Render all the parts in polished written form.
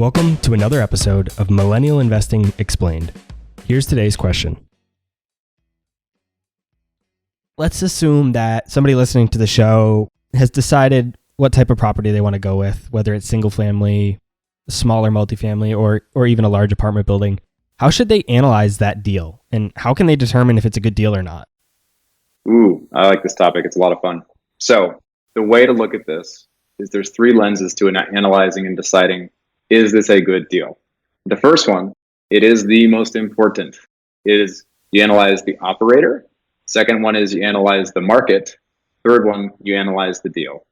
Welcome to another episode of Millennial Investing Explained. Here's today's question. Let's assume that somebody listening to the show has decided what type of property they want to go with, whether it's single family, smaller multifamily, or even a large apartment building. How should they analyze that deal? And how can they determine if it's a good deal or not? Ooh, I like this topic. It's a lot of fun. So the way to look at this is there's three lenses to analyzing and deciding, is this a good deal? The first one, it is the most important, is you analyze the operator. Second one is you analyze the market. Third one, you analyze the deal.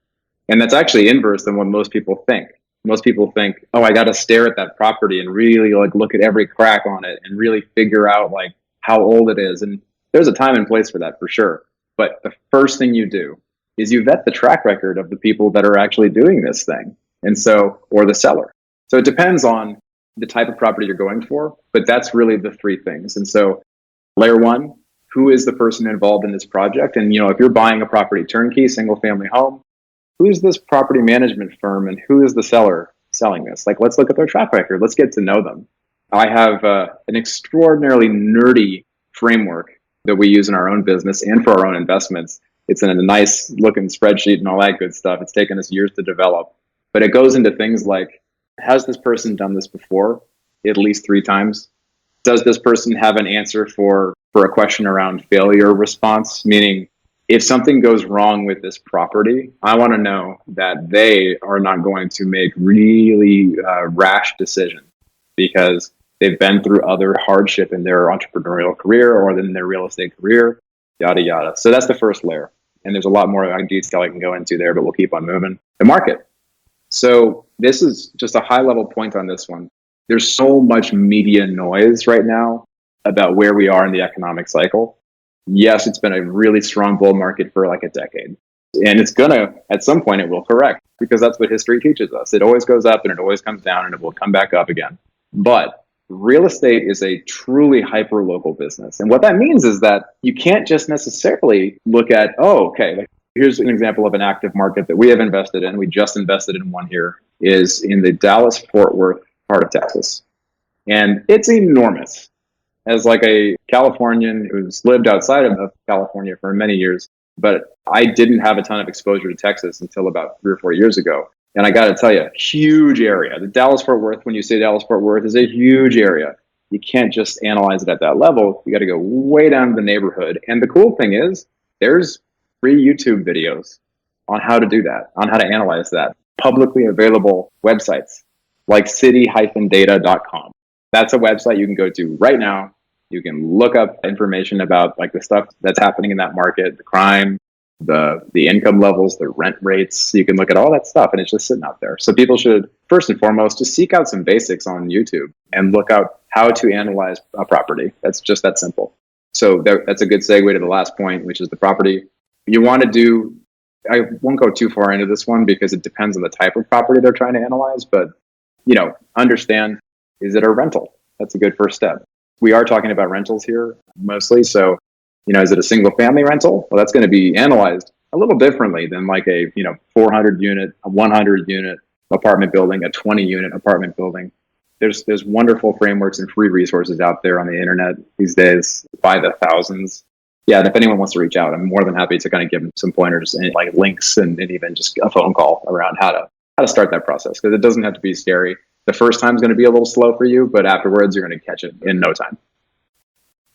And that's actually inverse than what most people think. Most people think, oh, I got to stare at that property and really look at every crack on it and really figure out how old it is. And there's a time and place for that for sure. But the first thing you do is you vet the track record of the people that are actually doing this thing. And so, or the seller. So it depends on the type of property you're going for, but that's really the three things. And so layer one, who is the person involved in this project? And, if you're buying a property turnkey, single family home, who's this property management firm and who is the seller selling this? Let's look at their track record. Let's get to know them. I have an extraordinarily nerdy framework that we use in our own business and for our own investments. It's in a nice looking spreadsheet and all that good stuff. It's taken us years to develop, but it goes into things like, has this person done this before at least 3 times? Does this person have an answer for a question around failure response? Meaning, if something goes wrong with this property, I want to know that they are not going to make really rash decisions because they've been through other hardship in their entrepreneurial career or in their real estate career, yada, yada. So that's the first layer. And there's a lot more detail I can go into there, but we'll keep on moving. The market. So this is just a high level point on this one. There's so much media noise right now about where we are in the economic cycle. Yes, it's been a really strong bull market for a decade. And it's at some point it will correct because that's what history teaches us. It always goes up and it always comes down and it will come back up again. But real estate is a truly hyper-local business. And what that means is that you can't just necessarily look at, here's an example of an active market that we have invested in. We just invested in one here, is in the Dallas-Fort Worth part of Texas. And it's enormous. As a Californian who's lived outside of California for many years, but I didn't have a ton of exposure to Texas until about 3 or 4 years ago. And I got to tell you, huge area. The Dallas-Fort Worth, when you say Dallas-Fort Worth, is a huge area. You can't just analyze it at that level. You got to go way down to the neighborhood. And the cool thing is there's free YouTube videos on how to do that, on how to analyze that. Publicly available websites like city-data.com. That's a website you can go to right now. You can look up information about the stuff that's happening in that market, the crime, the income levels, the rent rates. You can look at all that stuff and it's just sitting out there. So people should, first and foremost, just seek out some basics on YouTube and look out how to analyze a property. That's just that simple. So that's a good segue to the last point, which is the property. You want to do, I won't go too far into this one because it depends on the type of property they're trying to analyze, but understand, is it a rental? That's a good first step. We are talking about rentals here mostly. So, is it a single family rental? Well, that's going to be analyzed a little differently than a 400 unit, a 100 unit apartment building, a 20 unit apartment building. There's wonderful frameworks and free resources out there on the internet these days by the thousands. Yeah, and if anyone wants to reach out, I'm more than happy to kind of give them some pointers and links and even just a phone call around how to start that process, because it doesn't have to be scary. The first time is going to be a little slow for you, but afterwards you're going to catch it in no time.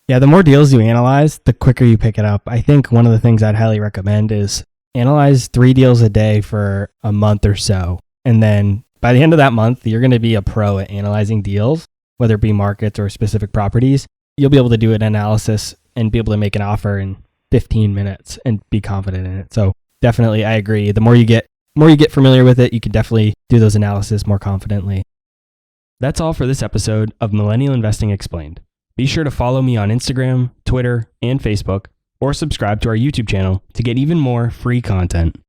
Yeah, the more deals you analyze, the quicker you pick it up. I think one of the things I'd highly recommend is analyze 3 deals a day for a month or so. And then by the end of that month, you're going to be a pro at analyzing deals, whether it be markets or specific properties. You'll be able to do an analysis and be able to make an offer in 15 minutes and be confident in it. So definitely, I agree. The more you get familiar with it, you can definitely do those analysis more confidently. That's all for this episode of Millennial Investing Explained. Be sure to follow me on Instagram, Twitter, and Facebook, or subscribe to our YouTube channel to get even more free content.